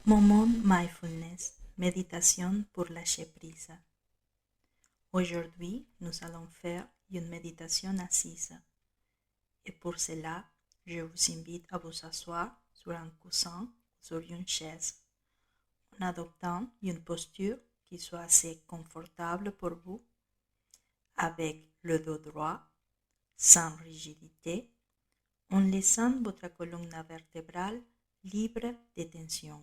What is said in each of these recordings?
Moment Mindfulness, méditation pour lâcher prise. Aujourd'hui, nous allons faire une méditation assise. Et pour cela, je vous invite à vous asseoir sur un coussin ou sur une chaise, en adoptant une posture qui soit assez confortable pour vous, avec le dos droit, sans rigidité, en laissant votre colonne vertébrale libre de tension.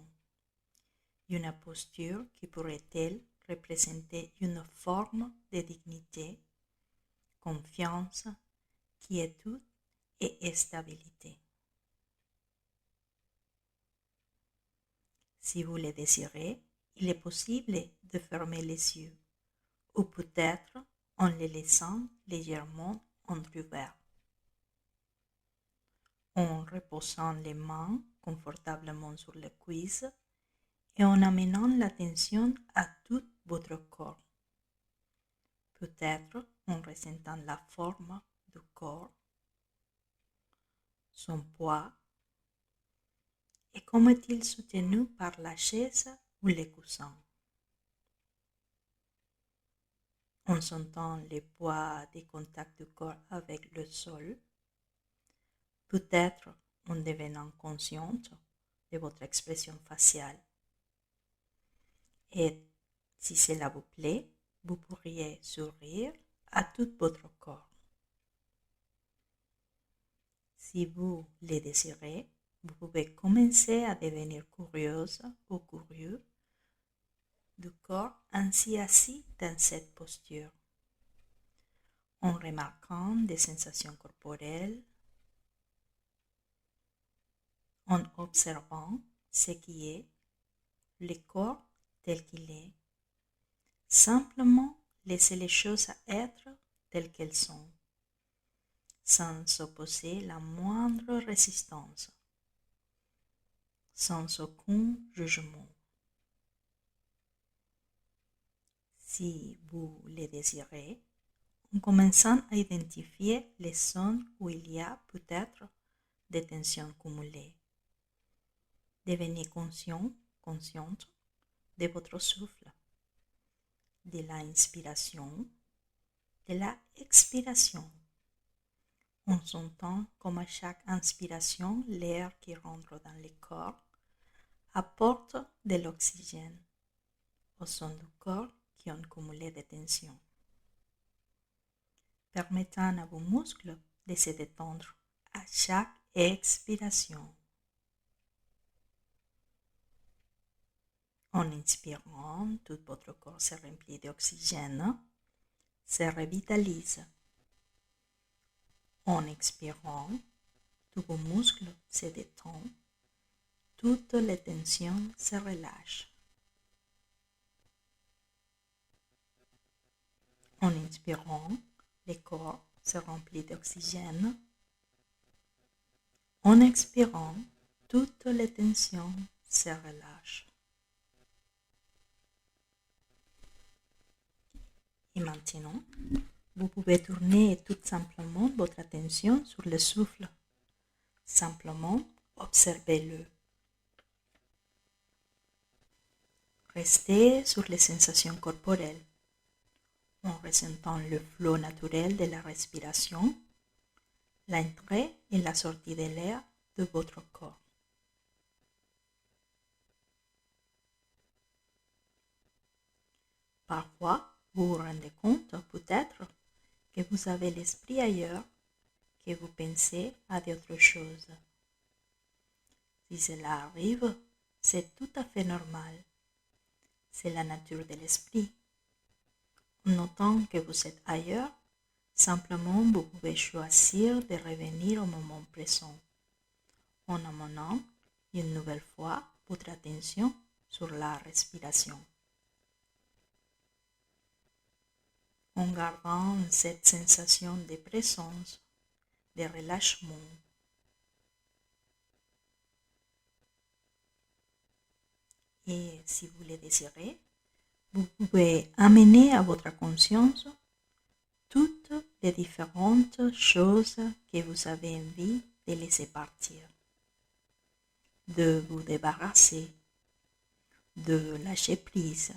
Une posture qui pourrait-elle représenter une forme de dignité, confiance, quiétude et stabilité. Si vous le désirez, il est possible de fermer les yeux, ou peut-être en les laissant légèrement entrouverts. En reposant les mains confortablement sur les cuisses et en amenant l'attention à tout votre corps. Peut-être en ressentant la forme du corps, son poids, et comment est-il soutenu par la chaise ou les coussins. En sentant le poids des contacts du corps avec le sol, peut-être en devenant consciente de votre expression faciale. Et si cela vous plaît, vous pourriez sourire à tout votre corps. Si vous le désirez, vous pouvez commencer à devenir curieuse ou curieux du corps ainsi assis dans cette posture, en remarquant des sensations corporelles, en observant ce qui est le corps tel qu'il est. Simplement laissez les choses être telles qu'elles sont, sans opposer la moindre résistance, sans aucun jugement. Si vous le désirez, en commençant à identifier les zones où il y a peut-être des tensions cumulées. Devenez consciente de votre souffle, de l'inspiration, de la expiration, en sentant comme à chaque inspiration, l'air qui rentre dans le corps apporte de l'oxygène au sein du corps qui ont cumulé des tensions, permettant à vos muscles de se détendre à chaque expiration. En inspirant, tout votre corps se remplit d'oxygène, se revitalise. En expirant, tous vos muscles se détendent, toutes les tensions se relâchent. En inspirant, le corps se remplit d'oxygène. En expirant, toutes les tensions se relâchent. Et maintenant, vous pouvez tourner tout simplement votre attention sur le souffle. Simplement, observez-le. Restez sur les sensations corporelles, en ressentant le flot naturel de la respiration, l'entrée et la sortie de l'air de votre corps. Parfois, vous vous rendez compte peut-être que vous avez l'esprit ailleurs, que vous pensez à d'autres choses. Si cela arrive, c'est tout à fait normal. C'est la nature de l'esprit. En notant que vous êtes ailleurs, simplement vous pouvez choisir de revenir au moment présent, en amenant une nouvelle fois votre attention sur la respiration. En gardant cette sensation de présence, de relâchement. Et si vous le désirez, vous pouvez amener à votre conscience toutes les différentes choses que vous avez envie de laisser partir, de vous débarrasser, de lâcher prise,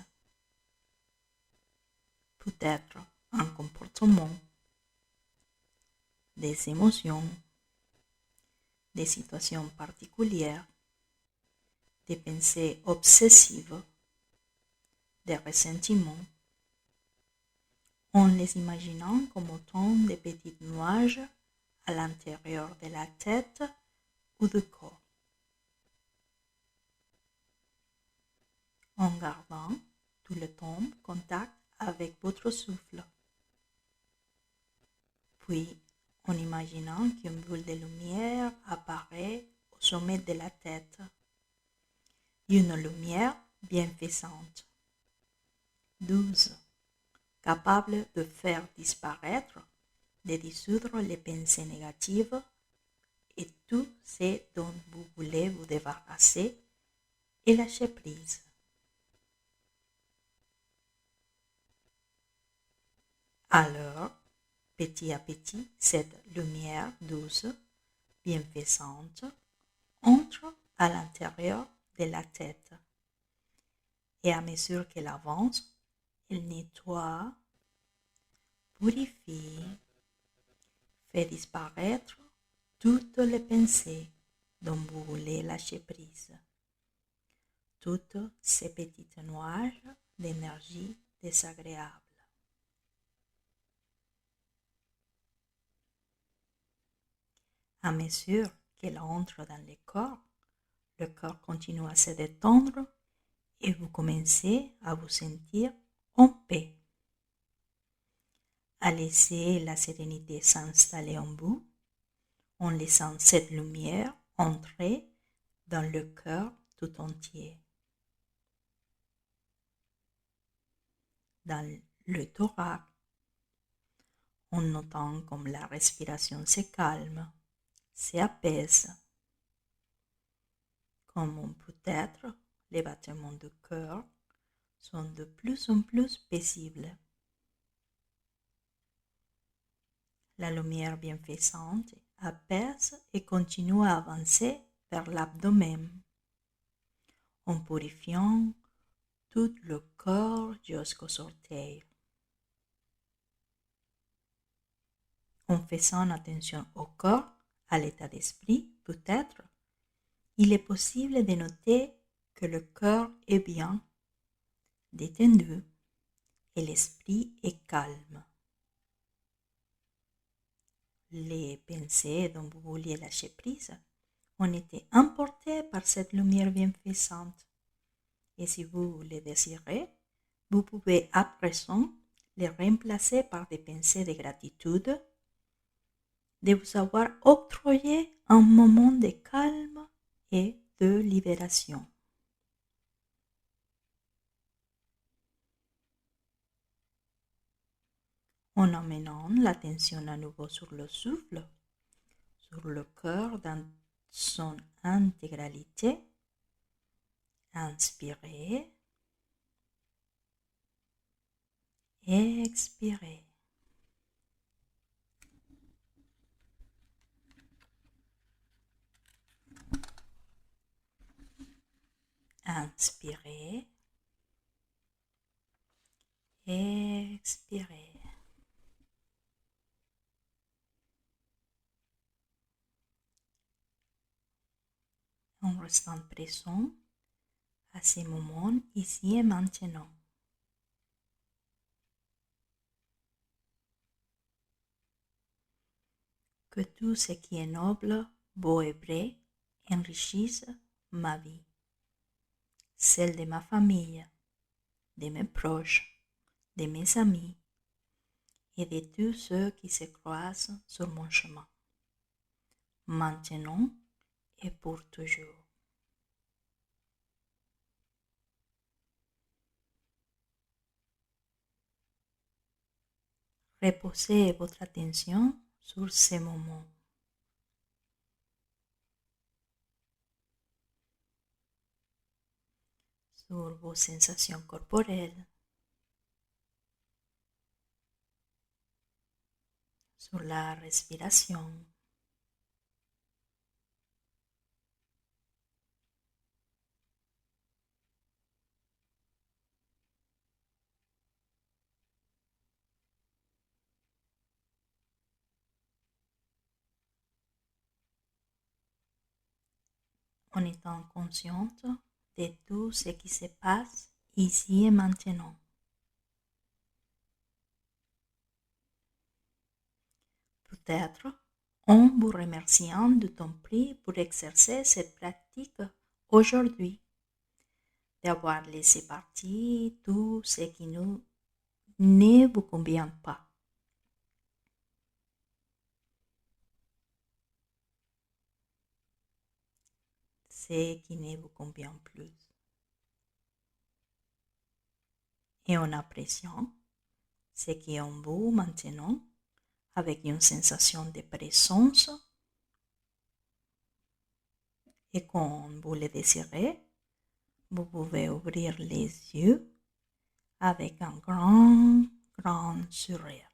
peut-être un comportement, des émotions, des situations particulières, des pensées obsessives, des ressentiments, en les imaginant comme autant de petits nuages à l'intérieur de la tête ou du corps, en gardant tout le temps contact avec votre souffle. Puis, en imaginant qu'une boule de lumière apparaît au sommet de la tête, une lumière bienfaisante, douce, capable de faire disparaître, de dissoudre les pensées négatives et tout ce dont vous voulez vous débarrasser et lâcher prise. Alors, petit à petit, cette lumière douce, bienfaisante, entre à l'intérieur de la tête. Et à mesure qu'elle avance, elle nettoie, purifie, fait disparaître toutes les pensées dont vous voulez lâcher prise. Toutes ces petites nuages d'énergie désagréable. À mesure qu'elle entre dans le corps continue à se détendre et vous commencez à vous sentir en paix. À laisser la sérénité s'installer en vous, en laissant cette lumière entrer dans le cœur tout entier. Dans le thorax, en notant comme la respiration se calme, s'apaise, comme peut-être les battements du cœur sont de plus en plus paisibles. La lumière bienfaisante apaise et continue à avancer vers l'abdomen, en purifiant tout le corps jusqu'aux orteils. En faisant attention au corps, à l'état d'esprit, peut-être, il est possible de noter que le cœur est bien détendu et l'esprit est calme. Les pensées dont vous vouliez lâcher prise ont été emportées par cette lumière bienfaisante. Et si vous le désirez, vous pouvez à présent les remplacer par des pensées de gratitude, de vous avoir octroyé un moment de calme et de libération. En amenant l'attention à nouveau sur le souffle, sur le cœur dans son intégralité, inspirez, expirez. Inspirez, expirez. En restant présent à ces moments ici et maintenant. Que tout ce qui est noble, beau et vrai enrichisse ma vie, celle de ma famille, de mes proches, de mes amis et de tous ceux qui se croisent sur mon chemin, maintenant et pour toujours. Reposez votre attention sur ces moments. Sur vos sensations corporelles, sur la respiration, en étant consciente de tout ce qui se passe ici et maintenant. Peut-être en vous remerciant de ton prix pour exercer cette pratique aujourd'hui, d'avoir laissé partir tout ce qui ne vous convient pas. Ce qui ne vous convient plus. Et en appréciant ce qui est en vous maintenant, avec une sensation de présence, et quand vous le désirez, vous pouvez ouvrir les yeux avec un grand sourire.